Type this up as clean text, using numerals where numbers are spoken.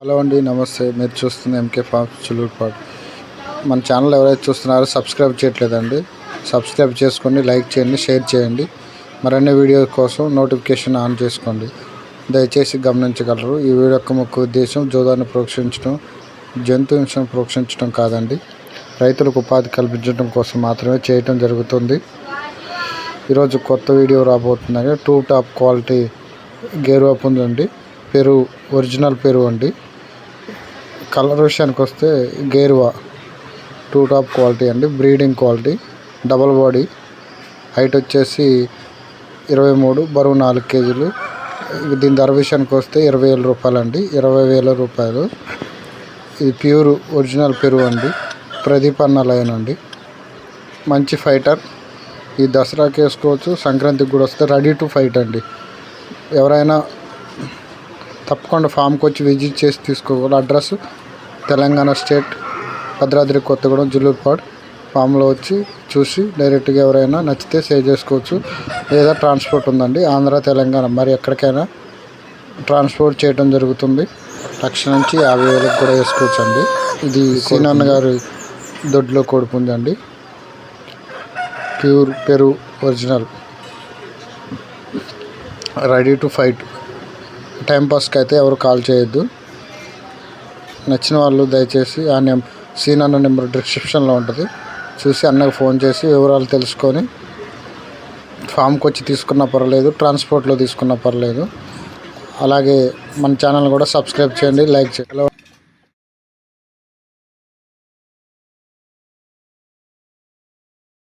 Hello అండి, నమస్తే. మీరు చూస్తున్న ఎంకే ఫార్మ్స్ చిలుకూరుపాడు. మన ఛానల్ ఎవరైతే చూస్తున్నారో సబ్స్క్రైబ్ చేయట్లేదండి, సబ్స్క్రైబ్ చేసుకోండి, లైక్ చేయండి, షేర్ చేయండి. మరిన్ని వీడియో కోసం నోటిఫికేషన్ ఆన్ చేసుకోండి. దయచేసి గమనించగలరు. ఈ వీడియో యొక్క ముఖ్య ఉద్దేశం జూదాన్ని ప్రోత్సహించడం, జంతు హింసను ప్రోత్సహించడం కాదండి. రైతులకు ఉపాధి కల్పించడం కోసం మాత్రమే చేయటం జరుగుతుంది. ఈరోజు కొత్త వీడియో రాబోతుందండి. 2 టాప్ క్వాలిటీ గేరువా పుంజండి. పెరుగు ఒరిజినల్ పెరుగు అండి. కలర్ విషయానికి వస్తే గేరువా 2 టాప్ క్వాలిటీ అండి. Breeding quality, double body, height వచ్చేసి 23, బరువు 4 కేజీలు. దీని ధర విషయానికి వస్తే 20,000 రూపాయలు అండి. 20,000 రూపాయలు. ఇది ప్యూర్ ఒరిజినల్ పెరుగు అండి. ప్రదీప్ అన్న లైన్ అండి. మంచి ఫైటర్. ఈ దసరాకి వేసుకోవచ్చు, సంక్రాంతికి కూడా వస్తే రెడీ టు ఫైట్ అండి. ఎవరైనా తప్పకుండా ఫామ్కి వచ్చి విజిట్ చేసి తీసుకోవాలి. Address Telangana state, Bhadradri Kothagudem, Chilukurupadu. ఫామ్లో వచ్చి చూసి డైరెక్ట్గా ఎవరైనా నచ్చితే సేవ్ చేసుకోవచ్చు. లేదా ట్రాన్స్పోర్ట్ ఉందండి, ఆంధ్ర తెలంగాణ మరి ఎక్కడికైనా ట్రాన్స్పోర్ట్ చేయడం జరుగుతుంది. 1,00,000 నుంచి 50,000 కూడా వేసుకోవచ్చు అండి. ఇది సీనన్న గారి దొడ్లో కోడిపుంజండి. ప్యూర్ పెరుగు ఒరిజినల్, రెడీ టు ఫైట్. టైంపాస్కి అయితే ఎవరు కాల్ చేయొద్దు. నచ్చిన వాళ్ళు దయచేసి సీనన్న నెంబర్ డిస్క్రిప్షన్లో ఉంటుంది, చూసి అన్నకు ఫోన్ చేసి వివరాలు తెలుసుకొని ఫామ్కి వచ్చి తీసుకున్నా పర్లేదు, ట్రాన్స్పోర్ట్లో తీసుకున్నా పర్లేదు. అలాగే మన ఛానల్ కూడా సబ్స్క్రైబ్ చేయండి, లైక్ చేయండి.